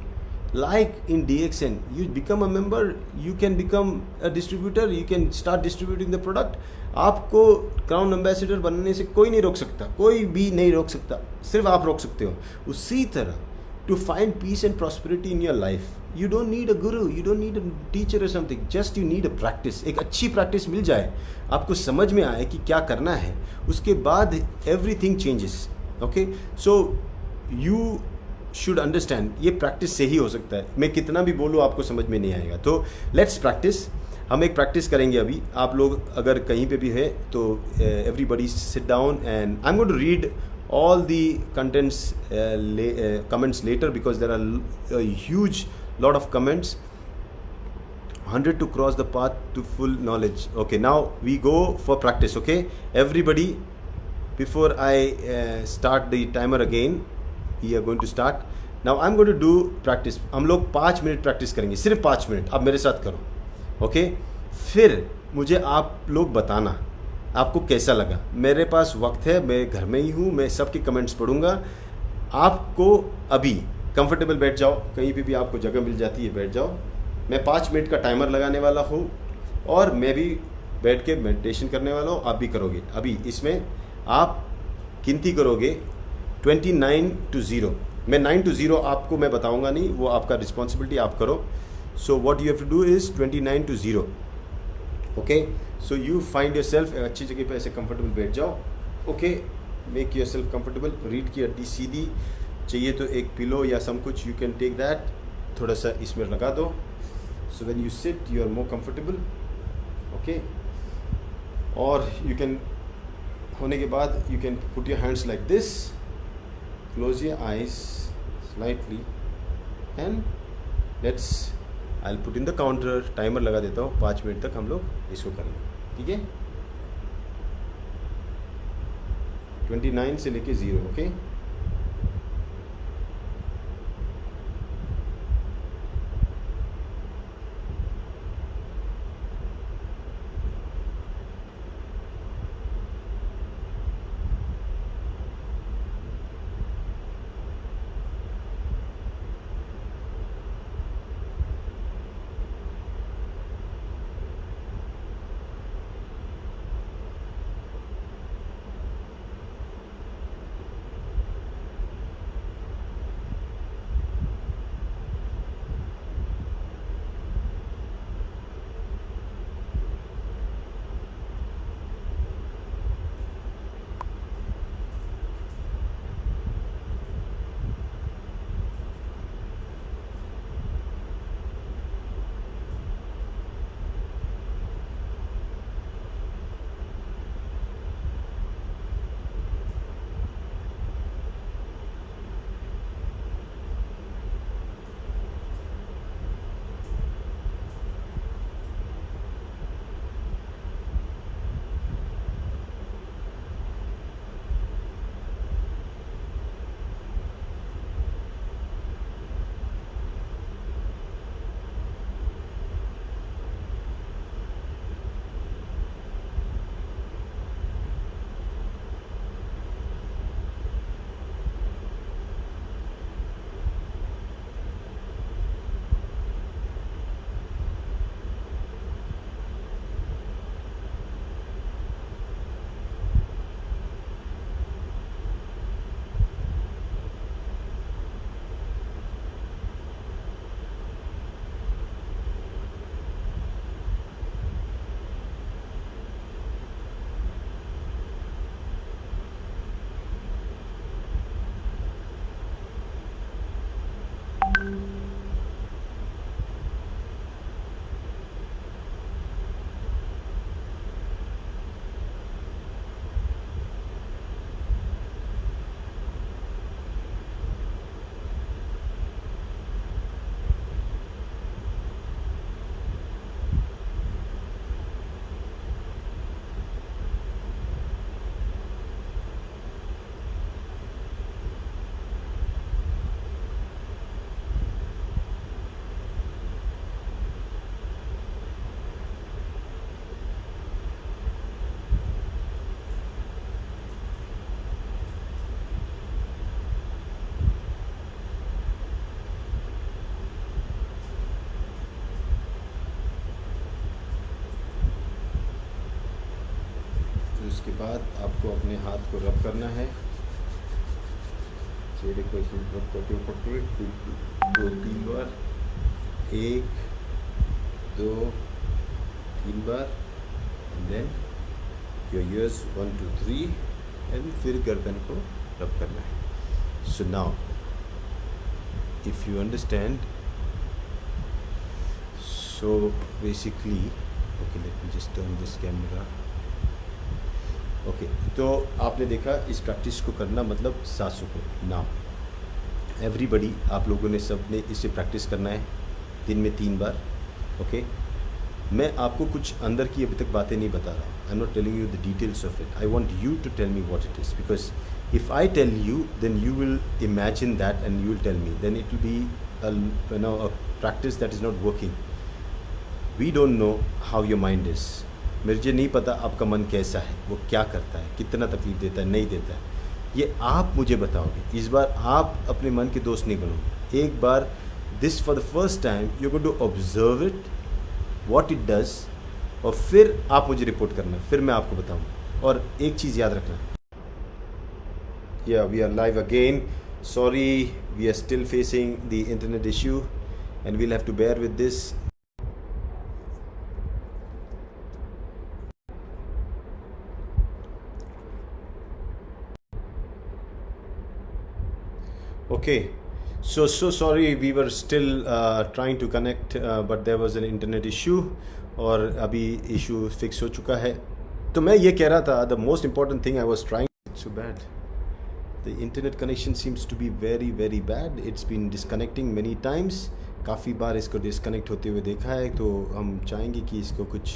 Like in DXN, you become a member, you can become a distributor, you can start distributing the product. आपको क्राउन एम्बेसडर बनने से कोई नहीं रोक सकता, कोई भी नहीं रोक सकता, सिर्फ आप रोक सकते हो। उसी तरह to find peace and prosperity in your life, you don't need a guru, you don't need a teacher और something, just you need a practice. एक अच्छी प्रैक्टिस मिल जाए, आपको समझ में आए कि क्या करना है, उसके बाद everything changes. Okay, so you should understand, ये प्रैक्टिस से ही हो सकता है। मैं कितना भी बोलूँ आपको समझ में नहीं आएगा। तो लेट्स प्रैक्टिस, हम एक प्रैक्टिस करेंगे अभी। आप लोग अगर कहीं पे भी है तो everybody sit down and I am going to read all the contents comments later, because there are a huge lot of comments. 100 to cross the path to full knowledge. Okay, now we go for practice. Okay, everybody, before I start the timer again, we are going to start now. I'm going to do practice. हम लोग 5 मिनट प्रैक्टिस करेंगे, सिर्फ 5 मिनट। आप मेरे साथ करो, ओके? फिर मुझे आप लोग बताना आपको कैसा लगा। मेरे पास वक्त है, मैं घर में ही हूँ, मैं सबके कमेंट्स पढ़ूंगा। आपको अभी कंफर्टेबल बैठ जाओ, कहीं पे भी आपको जगह मिल जाती है बैठ जाओ। मैं 5 मिनट का टाइमर लगाने वाला हूँ और मैं भी बैठ के मेडिटेशन करने वाला हूँ, आप भी करोगे। अभी इसमें आप गिनती करोगे 29 to 0। मैं 9 to 0 आपको मैं बताऊँगा नहीं, वो आपका रिस्पॉन्सिबिलिटी, आप करो। So what you have to do is 29 to 0। Okay, so you find yourself, अच्छी जगह पे ऐसे कंफर्टेबल बैठ जाओ। Okay, make yourself comfortable. रीढ़ की हड्डी सीधी, चाहिए तो एक पिलो या सम कुछ, यू कैन टेक दैट, थोड़ा सा इसमें लगा दो। So when you sit you are more comfortable. Okay, और यू कैन, होने के बाद you can put your hands like this, close your eyes slightly and let's, I will put in the counter. Timer लगा देता हूँ, 5 मिनट तक हम लोग इसको करेंगे, ठीक है? 29 से लेके 0। ओके, फिर उसके बाद आपको अपने हाथ को रब करना है, चेहरे को रब करते पकड़े 2-3 बार, 1 2 3 बार, एंड देन योर ईयर्स 1 2 3, एंड फिर गर्दन को रब करना है. So now if you understand, so basically, okay, let me just turn this camera. Okay, तो आपने देखा इस प्रैक्टिस को करना मतलब सांसों को. नाउ एवरीबडी, आप लोगों ने सब ने इसे प्रैक्टिस करना है दिन में 3 बार. ओके, मैं आपको कुछ अंदर की अभी तक बातें नहीं बता रहा. I am not telling you the details of it. I want you to tell me what it is, because if I tell you then you will imagine that and you will tell me, then it will be a practice that is not working. We don't know how your mind is. मुझे नहीं पता आपका मन कैसा है, वो क्या करता है, कितना तकलीफ़ देता है, नहीं देता है. ये आप मुझे बताओगे. इस बार आप अपने मन के दोस्त नहीं बनोगे. एक बार this for the first time you going to observe it, what it does, और फिर आप मुझे रिपोर्ट करना, फिर मैं आपको बताऊँगा. और एक चीज़ याद रखना, या we are live again. Sorry, we are still facing the internet issue and we'll have to bear with this. Okay, so sorry, we were still trying to connect, but there was an internet issue, और अभी issue fix हो चुका है. तो मैं ये कह रहा था, the most important thing I was trying, it's so bad. The internet connection seems to be very very bad. It's been disconnecting many times. काफ़ी बार इसको डिस्कनेक्ट होते हुए देखा है, तो हम चाहेंगे कि इसको कुछ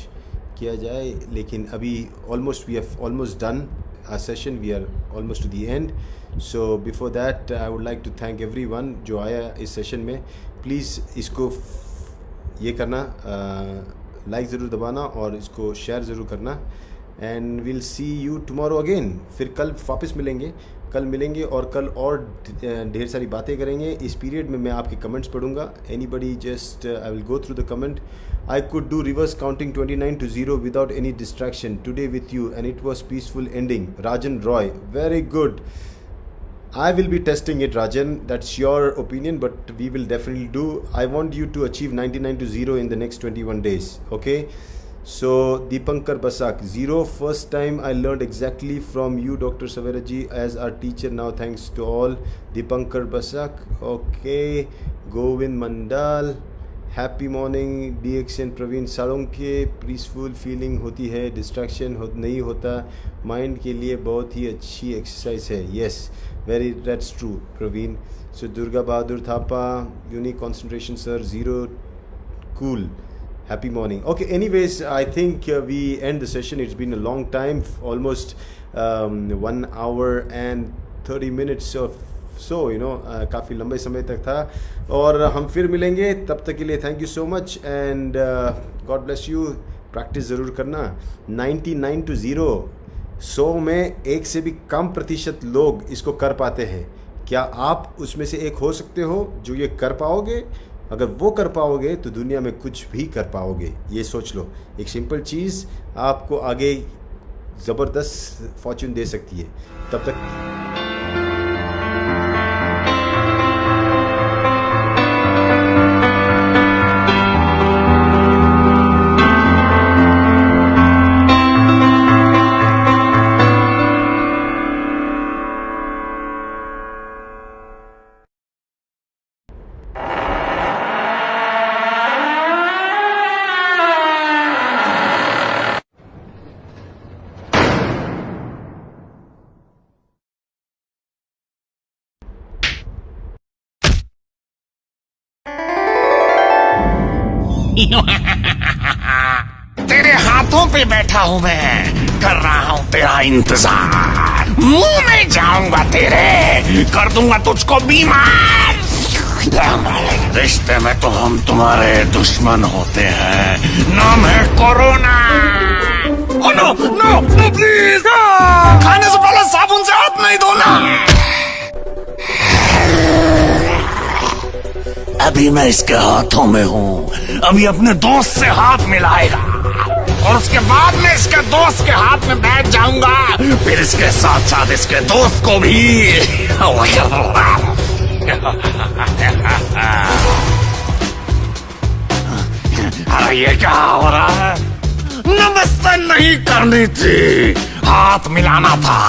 किया जाए. लेकिन अभी almost we have almost done our session, we are almost to the end. So before that I would like to thank everyone जो आया इस सेशन में. प्लीज़ इसको ये करना, लाइक ज़रूर दबाना और इसको शेयर ज़रूर करना. And will see you tomorrow again. फिर कल वापस मिलेंगे, कल मिलेंगे और कल और ढेर सारी बातें करेंगे. इस पीरियड में मैं आपके कमेंट्स पढ़ूंगा. Anybody just I will go through the comment. I could do reverse counting 29 to 0 without any distraction today with you, and it was peaceful ending. Rajan Roy, very good. I will be testing it, Rajan. That's your opinion, but we will definitely do. I want you to achieve 99 to 0 in the next 21 days. Okay. So Deepankar Basak, 0. First time I learned exactly from you, Dr. Saveraji, as our teacher. Now thanks to all. Deepankar Basak. Okay. Govind Mandal. Happy morning DXN Praveen Salunke. Peaceful feeling होती है, डिस्ट्रैक्शन नहीं होता. माइंड के लिए बहुत ही अच्छी एक्सरसाइज है. Yes, very, that's true Praveen. So Durga Bahadur Thapa, unique concentration sir, 0, cool, happy morning. Okay, anyways I think we end the session. It's been a long time, almost 1 hour and 30 minutes of काफ़ी लंबे समय तक था. और हम फिर मिलेंगे, तब तक के लिए thank you so much and God bless you. Practice ज़रूर करना. 99 to 0, 100 में 1 से भी कम प्रतिशत लोग इसको कर पाते हैं. क्या आप उसमें से एक हो सकते हो जो ये कर पाओगे? अगर वो कर पाओगे तो दुनिया में कुछ भी कर पाओगे. ये सोच लो, एक सिंपल चीज़ आपको आगे ज़बरदस्त फॉर्चून दे सकती है. तब तक तेरे हाथों पे बैठा हूँ मैं, कर रहा हूँ तेरा इंतजार. मुंह में जाऊंगा तेरे, कर दूंगा तुझको बीमार. रिश्ते में तो हम तुम्हारे दुश्मन होते हैं. नाम है corona. Oh no no no please, खाने से पहले साबुन से हाथ नहीं धोना. अभी मैं इसके हाथों में हूँ, अभी अपने दोस्त से हाथ मिलाएगा. और उसके बाद में इसके दोस्त के हाथ में बैठ जाऊंगा, फिर इसके साथ साथ इसके दोस्त को भी। अरे ये क्या हो रहा है? नमस्ते नहीं करनी थी, हाथ मिलाना था।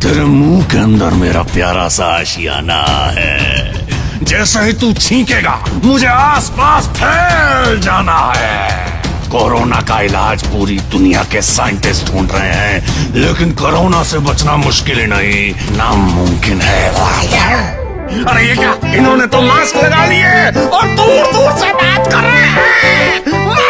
तेरे मुंह के अंदर मेरा प्यारा सा आशियाना है, जैसे ही तू छींकेगा मुझे आसपास फैल जाना है। कोरोना का इलाज पूरी दुनिया के साइंटिस्ट ढूंढ रहे हैं, लेकिन कोरोना से बचना मुश्किल ही नहीं, नामुमकिन है। अरे ये क्या, इन्होंने तो मास्क लगा लिए और दूर दूर से बात कर रहे हैं।